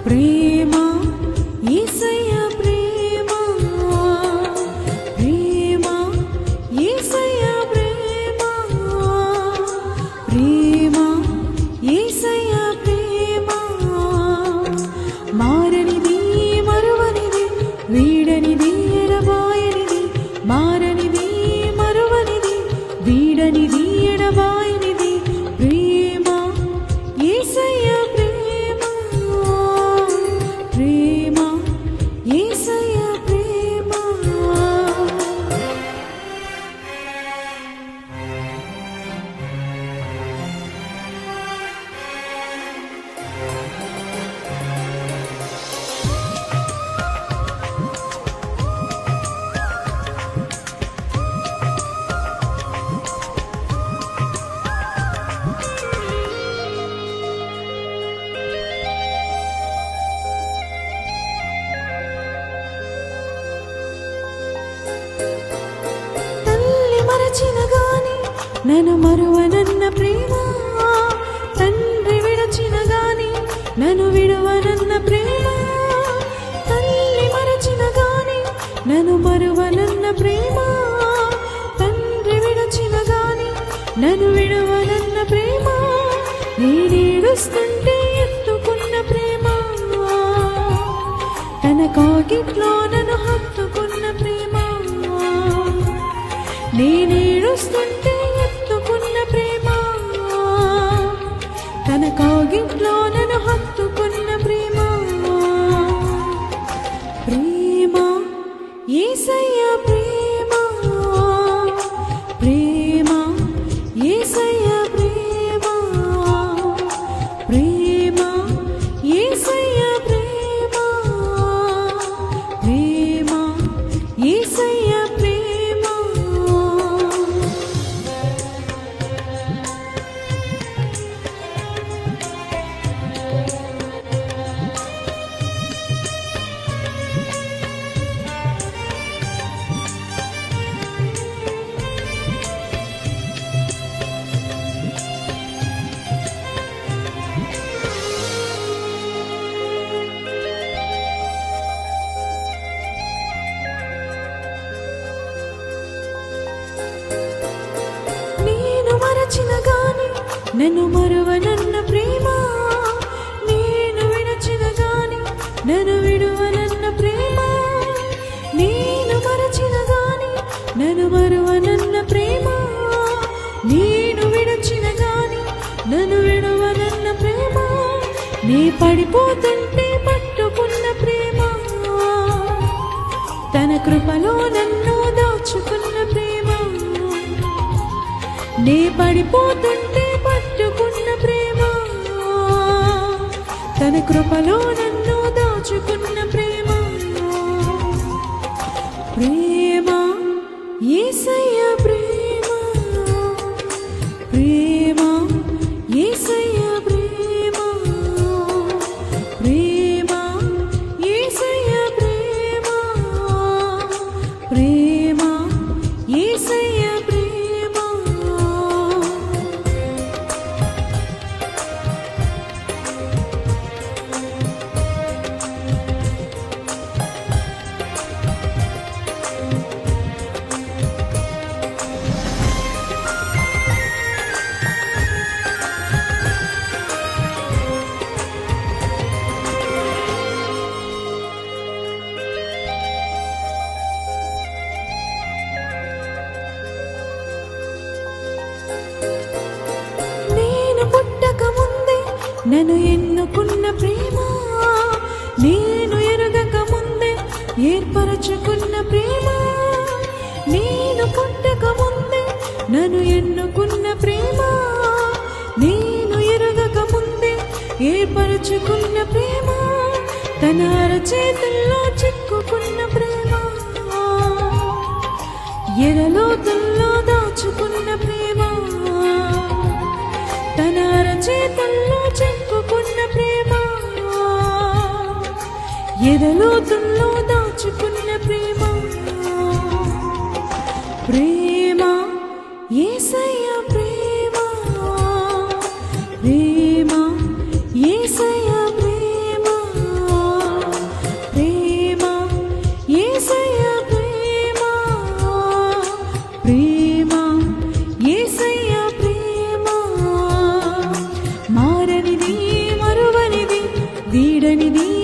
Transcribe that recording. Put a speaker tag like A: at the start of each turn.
A: ప్రేమ యేసయ్య ప్రేమ ప్రేమ యేసయ్య ప్రేమ ప్రేమ యేసయ్య ప్రేమ మారనిది మరువనిది వీడనిది ఎడబాయనిది మారనిది మరువనిది వీడనిది ఎడబాయనిది ప్రేమ యేసయ్య ప్రేమ ప్రేమ యేసయ్య ప్రేమ తల్లి మరచిన గాని నన్ను మరువనన్న ప్రేమ తండ్రి విడచిన గాని నన్ను విడువనన్న ప్రేమ తల్లి మరచిన గాని నన్ను మరువనన్న ప్రేమ తండ్రి విడచిన గాని నన్ను విడువనన్న ప్రేమ నేనేడుస్తుంటే ఎత్తుకున్న ప్రేమ తన కాకిట్లో నన్ను హత్తుకున్న ప్రేమ నేనేడుస్తుంటే ఎత్తుకున్న ప్రేమ తన కాగిట్లో నన్ను హత్తుకున్న ప్రేమ ప్రేమ యేసయ్య ప్రేమ ప్రేమ యేసయ్య ప్రేమ ప్రేమ యేసయ్య ప్రేమ ప్రేమ యేసయ్య ప్రేమ నేను మరచిన గాని నన్ను మరువనన్న ప్రేమ నేను విడచిన గాని నన్ను విడువనన్న ప్రేమ నేను మరచిన గాని నన్ను మరువనన్న ప్రేమ నేను విడచిన గాని నన్ను విడువనన్న ప్రేమ నీ పడిపోతుంటే పట్టుకున్న ప్రేమ తన కృపలో నన్ను దాచుకున్న ప్రేమ నే పడిపోతుంటే పట్టుకున్న ప్రేమ తన కృపలో నన్ను దాచుకున్న ప్రేమ ప్రేమ యేసయ్య ప్రేమ ప్రేమ యేసయ్య ప్రేమ ప్రేమ యేసయ్య ప్రేమ ప్రేమ యేసయ్య ప్రేమ నన్ను ఎన్నుకున్న ప్రేమ నేను ఎరగక ముందే ఏర్పరచుకున్న ప్రేమ నేను పుట్టక ముందే నన్ను ఎన్నుకున్న ప్రేమ నేను ఎరగక ముందే ఏర్పరచుకున్న ప్రేమ తన అరచేతుల్లో చిక్కుకున్న ప్రేమ ఎరలోతుల్లో దాచుకున్న ప్రేమ తన అరచేతుల్లో చిక్కుకున్న ప్రేమ ఎదలోతుల్లో దాచుకున్న ప్రేమ ప్రేమ యేసయ్య ప్రేమ ప్రేమ యేసయ్య ప్రేమ వీడనిది